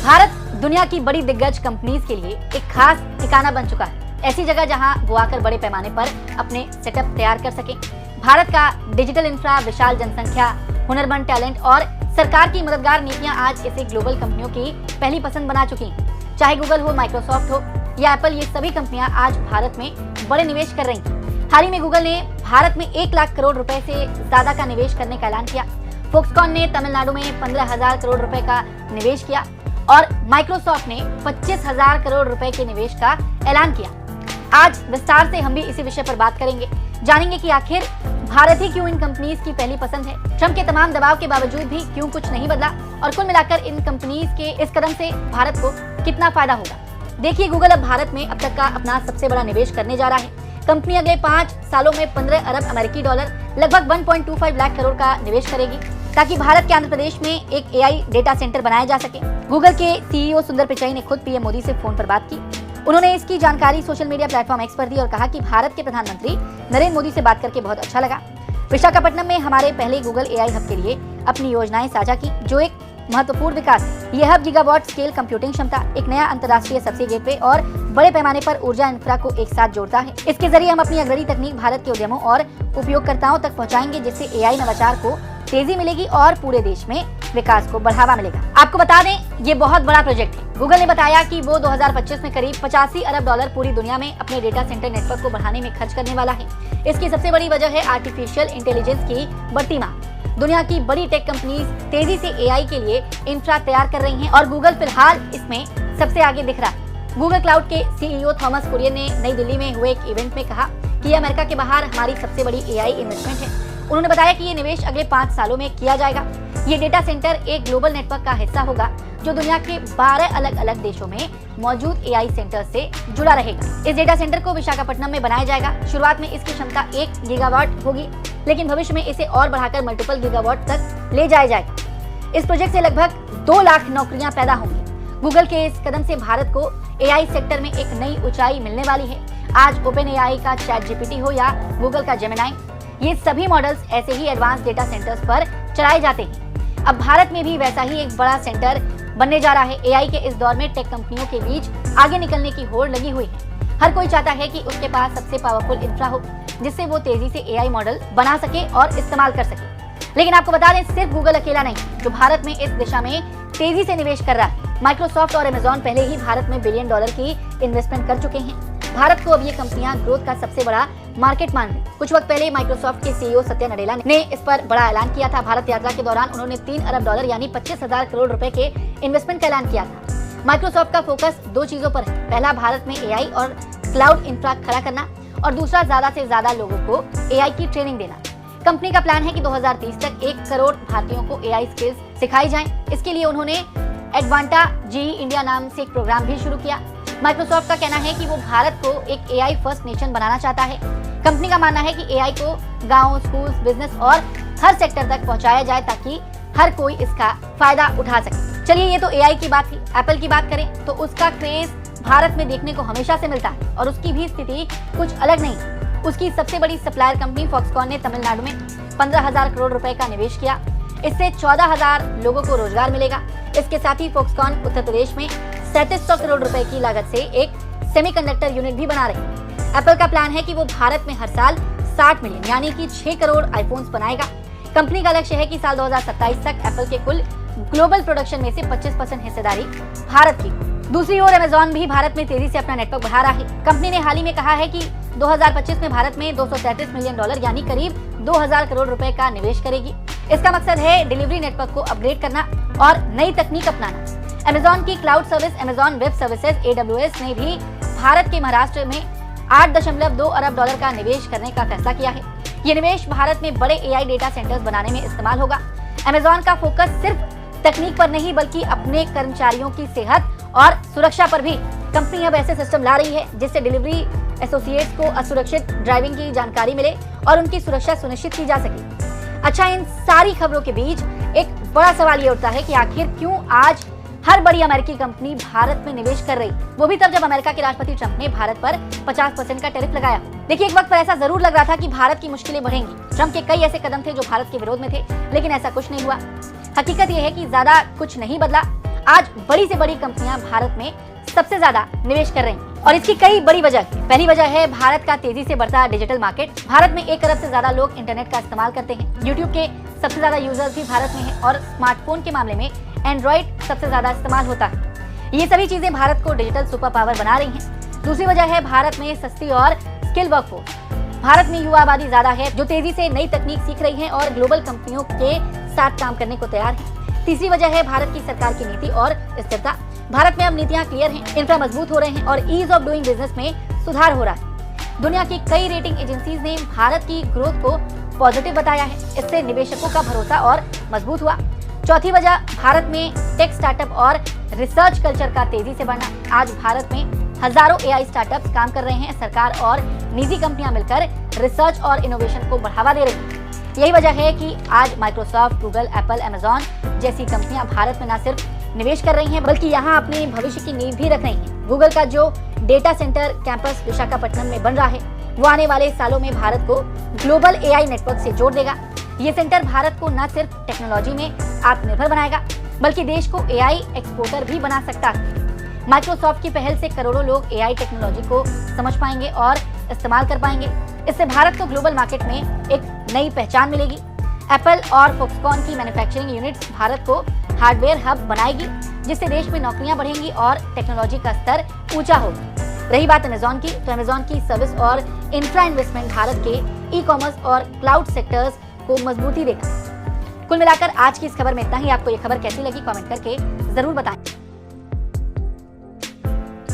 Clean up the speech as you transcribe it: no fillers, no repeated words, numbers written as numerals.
भारत दुनिया की बड़ी दिग्गज कंपनीज के लिए एक खास ठिकाना बन चुका है। ऐसी जगह जहां वो आकर बड़े पैमाने पर अपने सेटअप तैयार कर सकें। भारत का डिजिटल इंफ्रा, विशाल जनसंख्या, हुनरमंद टैलेंट और सरकार की मददगार नीतियां आज इसे ग्लोबल कंपनियों की पहली पसंद बना चुकी हैं। चाहे गूगल हो, माइक्रोसॉफ्ट हो या एप्पल, ये सभी कंपनियां आज भारत में बड़े निवेश कर रही हैं। हाल ही में गूगल ने भारत में 1 लाख करोड़ रुपए से ज्यादा का निवेश करने का ऐलान किया। फॉक्सकॉन ने तमिलनाडु में 15,000 करोड़ रुपए का निवेश किया और माइक्रोसॉफ्ट ने 25,000 करोड़ रुपए के निवेश का ऐलान किया। आज विस्तार से हम भी इसी विषय पर बात करेंगे, जानेंगे कि आखिर भारत ही क्यों इन कंपनीज की पहली पसंद है, ट्रम्प के तमाम दबाव के बावजूद भी क्यों कुछ नहीं बदला और कुल मिलाकर इन कंपनीज के इस कदम से भारत को कितना फायदा होगा। देखिए, गूगल अब भारत में अब तक का अपना सबसे बड़ा निवेश करने जा रहा है। कंपनी अगले 5 सालों में 15 अरब अमेरिकी डॉलर, लगभग 1.25 लाख करोड़ का निवेश करेगी ताकि भारत के आंध्र प्रदेश में एक एआई डेटा सेंटर बनाया जा सके। गूगल के सीईओ सुंदर पिचाई ने खुद पीएम मोदी से फोन पर बात की। उन्होंने इसकी जानकारी सोशल मीडिया प्लेटफॉर्म एक्स पर दी और कहा कि भारत के प्रधानमंत्री नरेंद्र मोदी से बात करके बहुत अच्छा लगा। विशाखापट्टनम में हमारे पहले गूगल एआई हब के लिए अपनी योजनाएं साझा की, जो एक महत्वपूर्ण विकास है। यह हब गीगावाट स्केल कंप्यूटिंग क्षमता, एक नया अंतर्राष्ट्रीय सबसे गेटवे और बड़े पैमाने पर ऊर्जा इंफ्रा को एक साथ जोड़ता है। इसके जरिए हम अपनी अग्रणी तकनीक भारत के उद्यमों और उपयोगकर्ताओं तक पहुंचाएंगे, जिससे एआई नवाचार को तेजी मिलेगी और पूरे देश में विकास को बढ़ावा मिलेगा। आपको बता दें, ये बहुत बड़ा प्रोजेक्ट है। गूगल ने बताया कि वो 2025 में करीब 85 अरब डॉलर पूरी दुनिया में अपने डेटा सेंटर नेटवर्क को बढ़ाने में खर्च करने वाला है। इसकी सबसे बड़ी वजह है आर्टिफिशियल इंटेलिजेंस की बढ़ती मांग। दुनिया की बड़ी टेक कंपनीज तेजी से एआई के लिए इंफ्रा तैयार कर रही हैं और गूगल फिलहाल इसमें सबसे आगे दिख रहा है। गूगल क्लाउड के सीईओ थॉमस कुरियन ने नई दिल्ली में हुए एक इवेंट में कहा कि ये अमेरिका के बाहर हमारी सबसे बड़ी एआई इन्वेस्टमेंट है। उन्होंने बताया कि ये निवेश अगले 5 सालों में किया जाएगा। ये डेटा सेंटर एक ग्लोबल नेटवर्क का हिस्सा होगा जो दुनिया के 12 अलग अलग देशों में मौजूद एआई सेंटर से जुड़ा रहेगा। इस डेटा सेंटर को विशाखापट्टनम में बनाया जाएगा। शुरुआत में इसकी क्षमता 1 गीगावाट होगी, लेकिन भविष्य में इसे और बढ़ाकर मल्टीपल गीगावाट तक ले जाया जाएगा। इस प्रोजेक्ट से लगभग 2 लाख नौकरियां पैदा होंगी। गूगल के इस कदम से भारत को एआई सेक्टर में एक नई ऊंचाई मिलने वाली है। आज ओपन एआई का चैट हो या गूगल का जेमिनाई, ये सभी मॉडल्स ऐसे ही एडवांस डेटा सेंटर्स पर चलाए जाते हैं। अब भारत में भी वैसा ही एक बड़ा सेंटर बनने जा रहा है। एआई के इस दौर में टेक कंपनियों के बीच आगे निकलने की होड़ लगी हुई है। हर कोई चाहता है कि उसके पास सबसे पावरफुल इंफ्रा हो, जिससे वो तेजी से एआई मॉडल बना सके और इस्तेमाल कर सके। लेकिन आपको बता दें, सिर्फ गूगल अकेला नहीं जो भारत में इस दिशा में तेजी से निवेश कर रहा है। माइक्रोसॉफ्ट और अमेजॉन पहले ही भारत में बिलियन डॉलर की इन्वेस्टमेंट कर चुके हैं। भारत को अब ये कंपनियां ग्रोथ का सबसे बड़ा मार्केट मान रही। कुछ वक्त पहले माइक्रोसॉफ्ट के सीईओ सत्या नडेला ने इस पर बड़ा ऐलान किया था। भारत यात्रा के दौरान उन्होंने 3 अरब डॉलर यानी 25,000 करोड़ रुपए के इन्वेस्टमेंट का ऐलान किया था। माइक्रोसॉफ्ट का फोकस 2 चीजों पर है। पहला, भारत में एआई और क्लाउड इंफ्रा खड़ा करना और दूसरा, ज्यादा से ज्यादा लोगों को एआई की ट्रेनिंग देना। कंपनी का प्लान है कि 2030 तक 1 करोड़ भारतीयों को एआई स्किल्स सिखाई जाएं। इसके लिए उन्होंने एडवांटा जीई इंडिया नाम से एक प्रोग्राम भी शुरू किया। माइक्रोसॉफ्ट का कहना है कि वो भारत को एक एआई फर्स्ट नेशन बनाना चाहता है। कंपनी का मानना है कि एआई को गांव, स्कूल, बिजनेस और हर सेक्टर तक पहुंचाया जाए ताकि हर कोई इसका फायदा उठा सके। चलिए, ये तो एआई की बात थी। एप्पल की बात करें तो उसका क्रेज भारत में देखने को हमेशा से मिलता है और उसकी भी स्थिति कुछ अलग नहीं। उसकी सबसे बड़ी सप्लायर कंपनी फॉक्सकॉन ने तमिलनाडु में 15,000 करोड़ रुपए का निवेश किया। इससे 14,000 लोगों को रोजगार मिलेगा। इसके साथ ही फॉक्सकॉन उत्तर प्रदेश में 3700 करोड़ रुपए की लागत से एक सेमीकंडक्टर यूनिट भी बना रही है। एप्पल का प्लान है कि वो भारत में हर साल 60 मिलियन यानी कि 6 करोड़ आईफोन्स बनाएगा। कंपनी का लक्ष्य है कि साल 2027 तक एप्पल के कुल ग्लोबल प्रोडक्शन में से 25% हिस्सेदारी भारत की। दूसरी ओर अमेजॉन भी भारत में तेजी से अपना नेटवर्क बढ़ा रहा है। कंपनी ने हाल ही में कहा है कि 2025 में भारत में 233 मिलियन डॉलर यानी करीब 2000 करोड़ रुपए का निवेश करेगी। इसका मकसद है डिलीवरी नेटवर्क को अपग्रेड करना और नई तकनीक अपनाना। अमेजॉन की cloud service Amazon web services AWS ने भी भारत के महाराष्ट्र में 8.2 अरब डॉलर का निवेश करने का फैसला किया है। ये निवेश भारत में बड़े एआई डेटा सेंटर्स बनाने में इस्तेमाल होगा। अमेजॉन का फोकस सिर्फ तकनीक पर नहीं बल्कि अपने कर्मचारियों की सेहत और सुरक्षा पर भी। कंपनी अब ऐसे सिस्टम ला रही है जिससे डिलीवरी एसोसिएट्स को असुरक्षित ड्राइविंग की जानकारी मिले और उनकी सुरक्षा सुनिश्चित की जा सके। अच्छा, इन सारी खबरों के बीच एक बड़ा सवाल ये उठता है कि आखिर क्यों आज हर बड़ी अमेरिकी कंपनी भारत में निवेश कर रही, वो भी तब जब अमेरिका के राष्ट्रपति ट्रंप ने भारत पर 50% का टैरिफ लगाया। देखिए, एक वक्त पर ऐसा जरूर लग रहा था कि भारत की मुश्किलें बढ़ेंगी। ट्रंप के कई ऐसे कदम थे जो भारत के विरोध में थे, लेकिन ऐसा कुछ नहीं हुआ। हकीकत यह है कि ज्यादा कुछ नहीं बदला। आज बड़ी से बड़ी कंपनियां भारत में सबसे ज्यादा निवेश कर रही हैं और इसकी कई बड़ी वजह है। पहली वजह है भारत का तेजी से बढ़ता डिजिटल मार्केट। भारत में 1 अरब से ज्यादा लोग इंटरनेट का इस्तेमाल करते हैं। यूट्यूब के सबसे ज्यादा यूजर्स भी भारत में हैं और स्मार्टफोन के मामले में एंड्रॉइड सबसे ज्यादा इस्तेमाल होता है। ये सभी चीजें भारत को डिजिटल सुपर पावर बना रही हैं। दूसरी वजह है भारत में सस्ती और स्किल वर्कफोर्स। भारत में युवा आबादी ज्यादा है जो तेजी से नई तकनीक सीख रही है और ग्लोबल कंपनियों के साथ काम करने को तैयार है। तीसरी वजह है भारत की सरकार की नीति और स्थिरता। भारत में अब नीतियां क्लियर हैं, इंफ्रा मजबूत हो रहे हैं और ईज ऑफ डूइंग बिजनेस में सुधार हो रहा है। दुनिया की कई रेटिंग एजेंसीज ने भारत की ग्रोथ को पॉजिटिव बताया है। इससे निवेशकों का भरोसा और मजबूत हुआ। चौथी वजह भारत में टेक स्टार्टअप और रिसर्च कल्चर का तेजी से बढ़ना। आज भारत में हजारों एआई स्टार्टअप्स काम कर रहे हैं। सरकार और निजी कंपनियां मिलकर रिसर्च और इनोवेशन को बढ़ावा दे रही हैं। यही वजह है कि आज माइक्रोसॉफ्ट, गूगल, एप्पल, अमेजॉन जैसी कंपनियां भारत में न सिर्फ निवेश कर रही हैं बल्कि यहां अपने भविष्य की नींव भी रख रही हैं। गूगल का जो डेटा सेंटर कैंपस विशाखापट्टनम में बन रहा है वो आने वाले सालों में भारत को ग्लोबल एआई नेटवर्क से जोड़ देगा। ये सेंटर भारत को न सिर्फ टेक्नोलॉजी में आत्मनिर्भर बनाएगा बल्कि देश को एआई एक्सपोर्टर भी बना सकता है। माइक्रोसॉफ्ट की पहल से करोड़ों लोग एआई टेक्नोलॉजी को समझ पाएंगे और इस्तेमाल कर पाएंगे। इससे भारत को ग्लोबल मार्केट में एक नई पहचान मिलेगी। एप्पल और फॉक्सकॉन की मैन्युफैक्चरिंग यूनिट्स भारत को हार्डवेयर हब बनाएगी जिससे देश में नौकरियां बढ़ेंगी और टेक्नोलॉजी का स्तर ऊंचा होगा। रही बात अमेजॉन की, तो अमेजॉन की सर्विस और इंफ्रा इन्वेस्टमेंट भारत के ई कॉमर्स और क्लाउड सेक्टर्स को मजबूती देगा। कुल मिलाकर आज की इस खबर में इतना ही। आपको ये खबर कैसी लगी कमेंट करके जरूर बताएं।